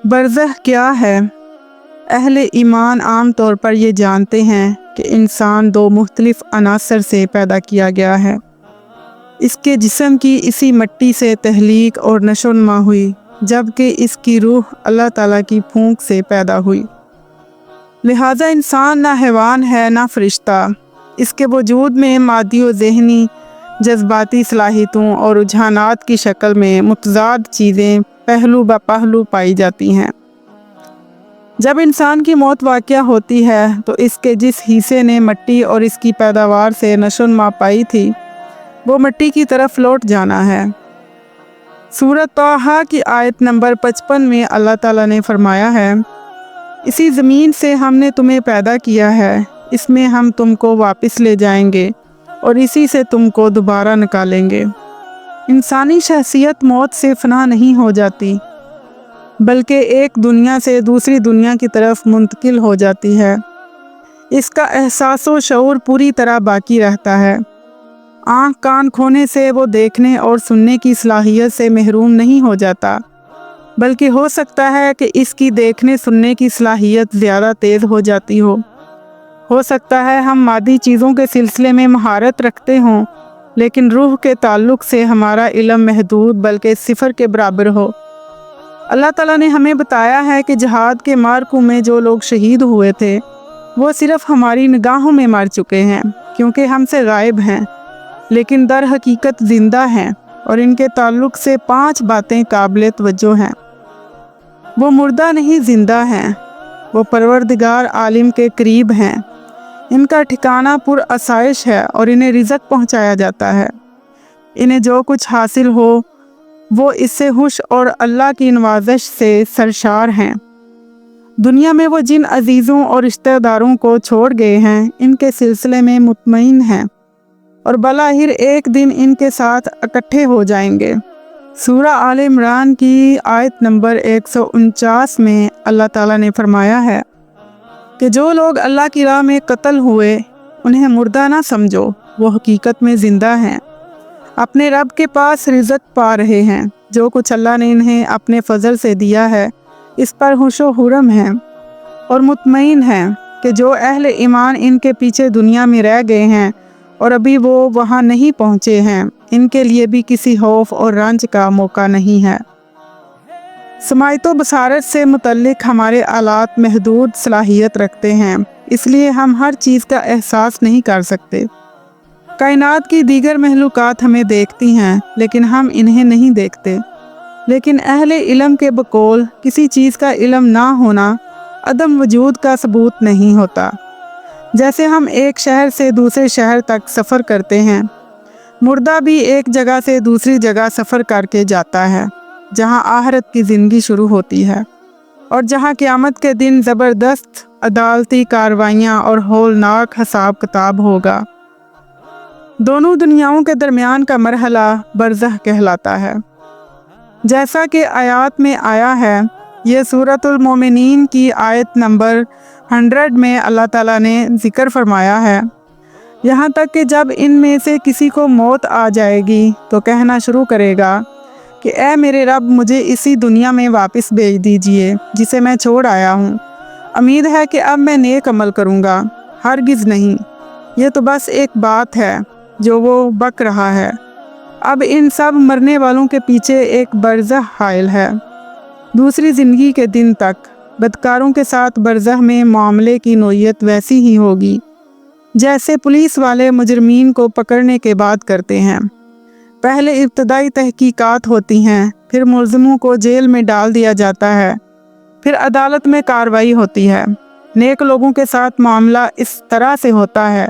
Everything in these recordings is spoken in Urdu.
برزخ کیا ہے؟ اہل ایمان عام طور پر یہ جانتے ہیں کہ انسان دو مختلف عناصر سے پیدا کیا گیا ہے۔ اس کے جسم کی اسی مٹی سے تخلیق اور نشو و نما ہوئی، جبکہ اس کی روح اللہ تعالیٰ کی پھونک سے پیدا ہوئی۔ لہٰذا انسان نہ حیوان ہے نہ فرشتہ۔ اس کے وجود میں مادی و ذہنی جذباتی صلاحیتوں اور رجحانات کی شکل میں متضاد چیزیں پہلو بہ پہلو پائی جاتی ہیں۔ جب انسان کی موت واقع ہوتی ہے تو اس کے جس حصے نے مٹی اور اس کی پیداوار سے نشو و نما پائی تھی وہ مٹی کی طرف لوٹ جانا ہے۔ سورۃ طٰہٰ کی آیت نمبر 55 میں اللہ تعالیٰ نے فرمایا ہے، اسی زمین سے ہم نے تمہیں پیدا کیا ہے، اس میں ہم تم کو واپس لے جائیں گے اور اسی سے تم کو دوبارہ نکالیں گے۔ انسانی شخصیت موت سے فنا نہیں ہو جاتی، بلکہ ایک دنیا سے دوسری دنیا کی طرف منتقل ہو جاتی ہے۔ اس کا احساس و شعور پوری طرح باقی رہتا ہے۔ آنکھ کان کھونے سے وہ دیکھنے اور سننے کی صلاحیت سے محروم نہیں ہو جاتا، بلکہ ہو سکتا ہے کہ اس کی دیکھنے سننے کی صلاحیت زیادہ تیز ہو جاتی ہو سکتا ہے ہم مادی چیزوں کے سلسلے میں مہارت رکھتے ہوں، لیکن روح کے تعلق سے ہمارا علم محدود بلکہ صفر کے برابر ہو۔ اللہ تعالیٰ نے ہمیں بتایا ہے کہ جہاد کے معرکوں میں جو لوگ شہید ہوئے تھے وہ صرف ہماری نگاہوں میں مر چکے ہیں، کیونکہ ہم سے غائب ہیں، لیکن در حقیقت زندہ ہیں، اور ان کے تعلق سے 5 باتیں قابل توجہ ہیں۔ وہ مردہ نہیں، زندہ ہیں۔ وہ پروردگار عالم کے قریب ہیں۔ ان کا ٹھکانہ پر آسائش ہے اور انہیں رزق پہنچایا جاتا ہے۔ انہیں جو کچھ حاصل ہو وہ اس سے خوش اور اللہ کی نوازش سے سرشار ہیں۔ دنیا میں وہ جن عزیزوں اور رشتہ داروں کو چھوڑ گئے ہیں ان کے سلسلے میں مطمئن ہیں، اور بلاخر ایک دن ان کے ساتھ اکٹھے ہو جائیں گے۔ سورہ آل عمران کی آیت نمبر 149 میں اللہ تعالیٰ نے فرمایا ہے کہ جو لوگ اللہ کی راہ میں قتل ہوئے انہیں مردہ نہ سمجھو، وہ حقیقت میں زندہ ہیں، اپنے رب کے پاس رزق پا رہے ہیں۔ جو کچھ اللہ نے انہیں اپنے فضل سے دیا ہے اس پر خوش و خرم ہیں اور مطمئن ہیں کہ جو اہل ایمان ان کے پیچھے دنیا میں رہ گئے ہیں اور ابھی وہ وہاں نہیں پہنچے ہیں، ان کے لیے بھی کسی خوف اور رنج کا موقع نہیں ہے۔ سماعت و بصارت سے متعلق ہمارے آلات محدود صلاحیت رکھتے ہیں، اس لیے ہم ہر چیز کا احساس نہیں کر سکتے۔ کائنات کی دیگر مخلوقات ہمیں دیکھتی ہیں لیکن ہم انہیں نہیں دیکھتے۔ لیکن اہل علم کے بقول کسی چیز کا علم نہ ہونا عدم وجود کا ثبوت نہیں ہوتا۔ جیسے ہم ایک شہر سے دوسرے شہر تک سفر کرتے ہیں، مردہ بھی ایک جگہ سے دوسری جگہ سفر کر کے جاتا ہے جہاں آخرت کی زندگی شروع ہوتی ہے، اور جہاں قیامت کے دن زبردست عدالتی کارروائیاں اور ہولناک حساب کتاب ہوگا۔ دونوں دنیاؤں کے درمیان کا مرحلہ برزخ کہلاتا ہے۔ جیسا کہ آیات میں آیا ہے، یہ سورۃ المومنین کی آیت نمبر 100 میں اللہ تعالیٰ نے ذکر فرمایا ہے، یہاں تک کہ جب ان میں سے کسی کو موت آ جائے گی تو کہنا شروع کرے گا کہ اے میرے رب، مجھے اسی دنیا میں واپس بھیج دیجئے جسے میں چھوڑ آیا ہوں۔ امید ہے کہ اب میں نیک عمل کروں گا۔ ہرگز نہیں، یہ تو بس ایک بات ہے جو وہ بک رہا ہے۔ اب ان سب مرنے والوں کے پیچھے ایک برزخ حائل ہے، دوسری زندگی کے دن تک۔ بدکاروں کے ساتھ برزخ میں معاملے کی نوعیت ویسی ہی ہوگی جیسے پولیس والے مجرمین کو پکڑنے کے بعد کرتے ہیں۔ پہلے ابتدائی تحقیقات ہوتی ہیں، پھر ملزموں کو جیل میں ڈال دیا جاتا ہے، پھر عدالت میں کارروائی ہوتی ہے۔ نیک لوگوں کے ساتھ معاملہ اس طرح سے ہوتا ہے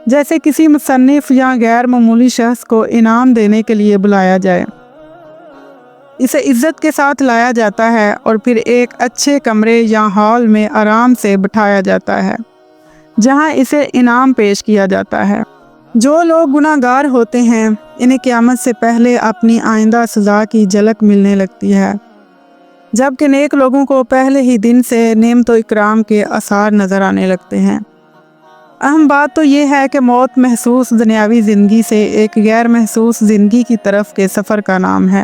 جیسے کسی مصنف یا غیر معمولی شخص کو انعام دینے کے لیے بلایا جائے۔ اسے عزت کے ساتھ لایا جاتا ہے اور پھر ایک اچھے کمرے یا ہال میں آرام سے بٹھایا جاتا ہے جہاں اسے انعام پیش کیا جاتا ہے۔ جو لوگ گناہ گار ہوتے ہیں انہیں قیامت سے پہلے اپنی آئندہ سزا کی جھلک ملنے لگتی ہے، جبکہ نیک لوگوں کو پہلے ہی دن سے نعمت و اکرام کے آثار نظر آنے لگتے ہیں۔ اہم بات تو یہ ہے کہ موت محسوس دنیاوی زندگی سے ایک غیر محسوس زندگی کی طرف کے سفر کا نام ہے۔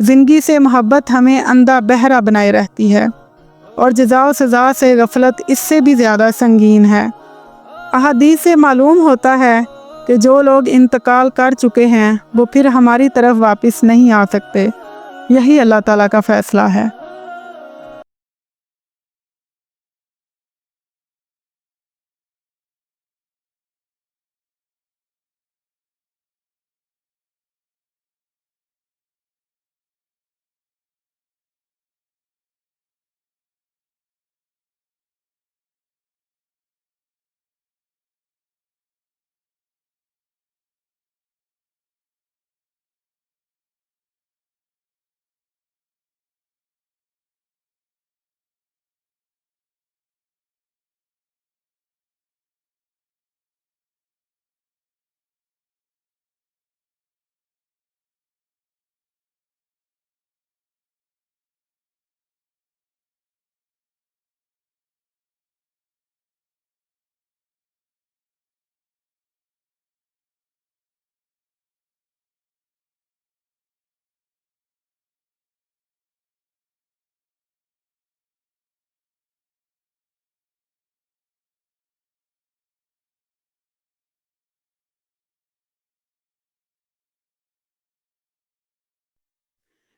زندگی سے محبت ہمیں اندھا بہرا بنائے رہتی ہے اور جزا و سزا سے غفلت اس سے بھی زیادہ سنگین ہے۔ احادیث سے معلوم ہوتا ہے کہ جو لوگ انتقال کر چکے ہیں وہ پھر ہماری طرف واپس نہیں آ سکتے۔ یہی اللہ تعالیٰ کا فیصلہ ہے۔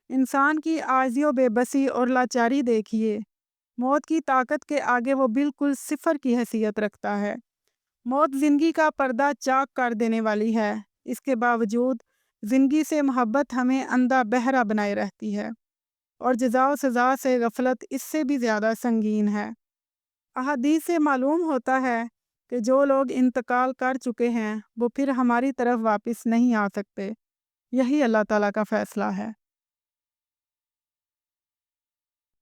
انسان کی عاجزی و بے بسی اور لاچاری دیکھیے۔ موت کی طاقت کے آگے وہ بالکل صفر کی حیثیت رکھتا ہے۔ موت زندگی کا پردہ چاک کر دینے والی ہے، اس کے باوجود زندگی سے محبت ہمیں اندھا بہرا بنائے رہتی ہے اور جزا و سزا سے غفلت اس سے بھی زیادہ سنگین ہے۔ احادیث سے معلوم ہوتا ہے کہ جو لوگ انتقال کر چکے ہیں وہ پھر ہماری طرف واپس نہیں آ سکتے۔ یہی اللہ تعالیٰ کا فیصلہ ہے۔